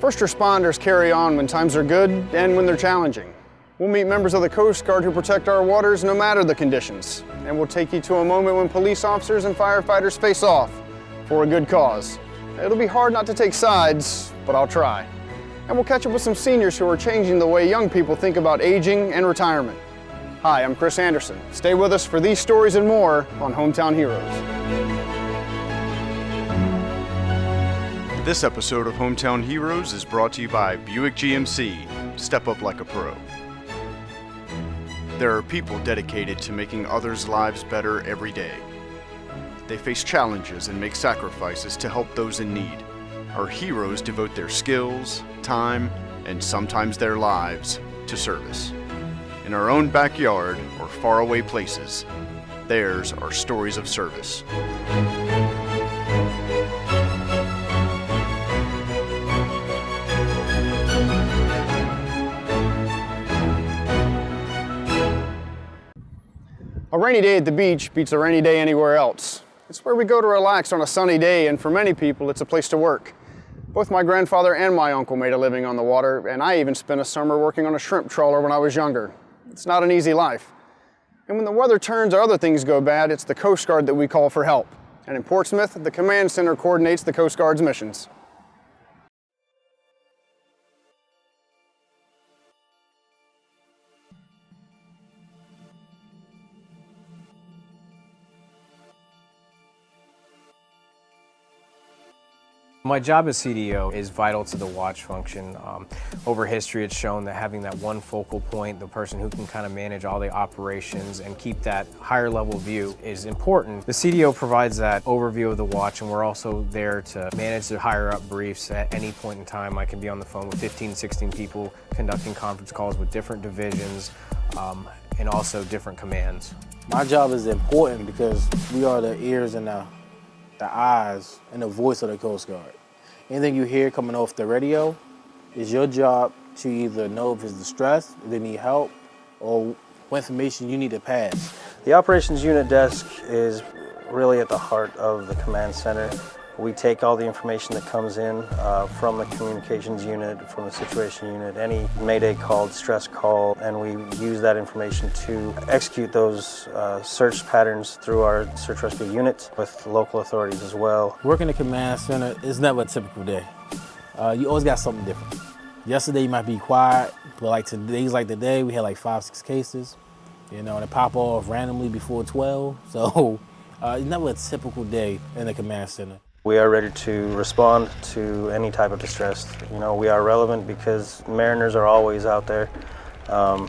First responders carry on when times are good and when they're challenging. We'll meet members of the Coast Guard who protect our waters no matter the conditions. And we'll take you to a moment when police officers and firefighters face off for a good cause. It'll be hard not to take sides, but I'll try. And we'll catch up with some seniors who are changing the way young people think about aging and retirement. Hi, I'm Chris Anderson. Stay with us for these stories and more on Hometown Heroes. This episode of Hometown Heroes is brought to you by Buick GMC. Step up like a pro. There are people dedicated to making others' lives better every day. They face challenges and make sacrifices to help those in need. Our heroes devote their skills, time, and sometimes their lives to service. In our own backyard or faraway places, theirs are stories of service. A rainy day at the beach beats a rainy day anywhere else. It's where we go to relax on a sunny day, and for many people, it's a place to work. Both my grandfather and my uncle made a living on the water, and I even spent a summer working on a shrimp trawler when I was younger. It's not an easy life. And when the weather turns or other things go bad, it's the Coast Guard that we call for help. And in Portsmouth, the Command Center coordinates the Coast Guard's missions. My job as CDO is vital to the watch function. Over history, it's shown that having that one focal point, the person who can kind of manage all the operations and keep that higher level view is important. The CDO provides that overview of the watch, and we're also there to manage the higher up briefs at any point in time. I can be on the phone with 15, 16 people conducting conference calls with different divisions and also different commands. My job is important because we are the ears and the eyes and the voice of the Coast Guard. Anything you hear coming off the radio, it's your job to either know if it's distress, if they need help, or what information you need to pass. The operations unit desk is really at the heart of the command center. We take all the information that comes in from the communications unit, from the situation unit, any mayday call, distress call, and we use that information to execute those search patterns through our search rescue unit with local authorities as well. Working the command center is never a typical day. You always got something different. Yesterday you might be quiet, but like today's like today, we had like 5, 6 cases, and they pop off randomly before 12. So it's never a typical day in the command center. We are ready to respond to any type of distress. We are relevant because mariners are always out there, and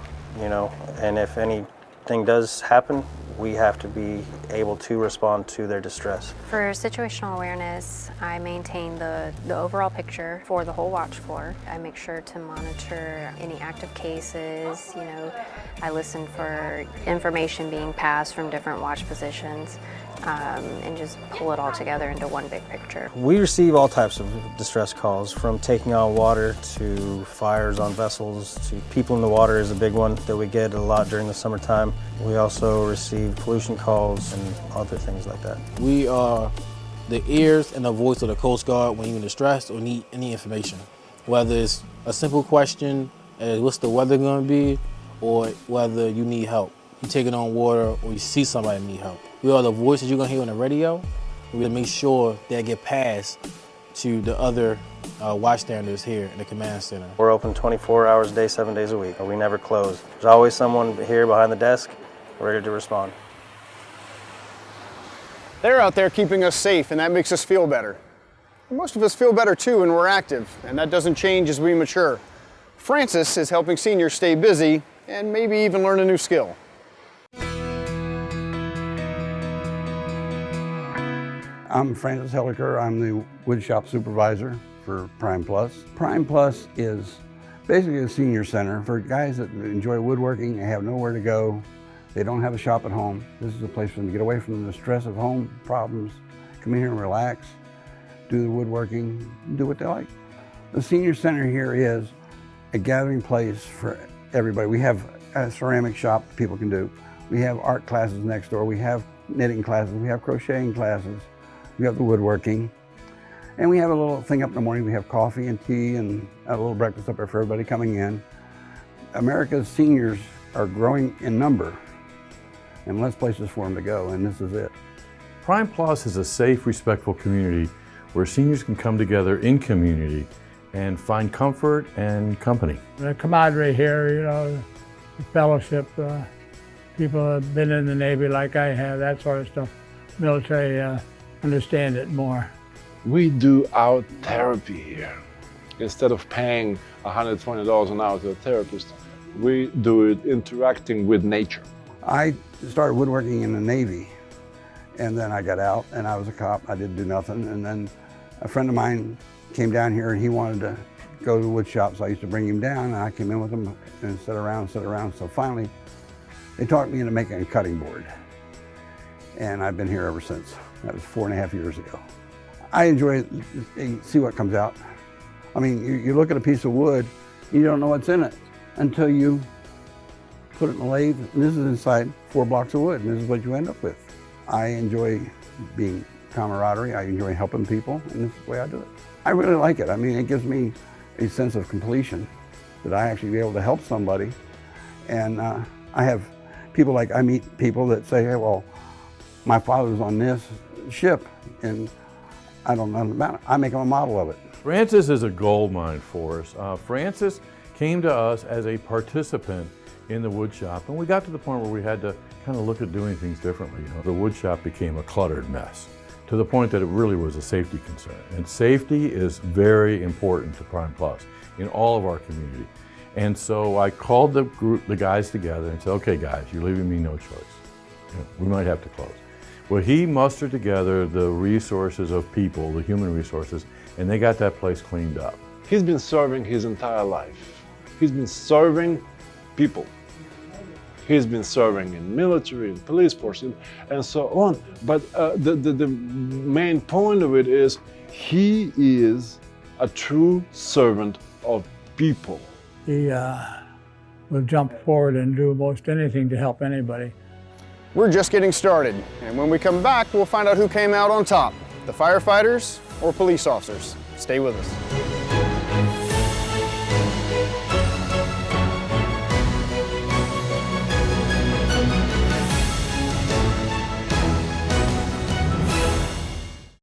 if anything does happen, we have to be able to respond to their distress. For situational awareness, I maintain the overall picture for the whole watch floor. I make sure to monitor any active cases, I listen for information being passed from different watch positions. And just pull it all together into one big picture. We receive all types of distress calls, from taking on water to fires on vessels to people in the water is a big one that we get a lot during the summertime. We also receive pollution calls and other things like that. We are the ears and the voice of the Coast Guard when you're in distress or need any information. Whether it's a simple question, as what's the weather going to be, or whether you need help. You taking on water or you see somebody need help. We are the voices you're gonna hear on the radio. We make sure that get passed to the other watchstanders here in the command center. We're open 24 hours a day, 7 days a week. We never close. There's always someone here behind the desk ready to respond. They're out there keeping us safe, and that makes us feel better. Most of us feel better too when we're active, and that doesn't change as we mature. Francis is helping seniors stay busy and maybe even learn a new skill. I'm Francis Helliker. I'm the woodshop supervisor for Prime Plus. Prime Plus is basically a senior center for guys that enjoy woodworking and have nowhere to go. They don't have a shop at home. This is a place for them to get away from the stress of home problems, come in here and relax, do the woodworking, do what they like. The senior center here is a gathering place for everybody. We have a ceramic shop people can do. We have art classes next door. We have knitting classes. We have crocheting classes. We have the woodworking. And we have a little thing up in the morning. We have coffee and tea and a little breakfast up there for everybody coming in. America's seniors are growing in number and less places for them to go, and this is it. Prime Plus is a safe, respectful community where seniors can come together in community and find comfort and company. The camaraderie here, you know, the fellowship, people have been in the Navy like I have, that sort of stuff. Military understand it more. We do our therapy here. Instead of paying $120 an hour to a therapist, we do it interacting with nature. I started woodworking in the Navy, and then I got out and I was a cop. I didn't do nothing, and then a friend of mine came down here and he wanted to go to the wood shop, so I used to bring him down, and I came in with him and sit around. So finally, they talked me into making a cutting board, and I've been here ever since. That was 4.5 years ago. I enjoy it, see what comes out. I mean, you look at a piece of wood, you don't know what's in it until you put it in the lathe, and this is inside 4 blocks of wood, and this is what you end up with. I enjoy being camaraderie, I enjoy helping people, and this is the way I do it. I really like it. I mean, it gives me a sense of completion that I actually be able to help somebody. And I have people I meet people that say, hey, well, my father was on this ship, and I don't know nothing about it. I make them a model of it. Francis is a gold mine for us. Francis came to us as a participant in the wood shop, and we got to the point where we had to kind of look at doing things differently. You know, the wood shop became a cluttered mess to the point that it really was a safety concern. And safety is very important to Prime Plus in all of our community. And so I called the guys together and said, okay guys, you're leaving me no choice. You know, we might have to close. Well, he mustered together the resources of people, the human resources, and they got that place cleaned up. He's been serving his entire life. He's been serving people. He's been serving in military, in police force, and so on. But the main point of it is he is a true servant of people. He will jump forward and do most anything to help anybody. We're just getting started, and when we come back, we'll find out who came out on top, the firefighters or police officers. Stay with us.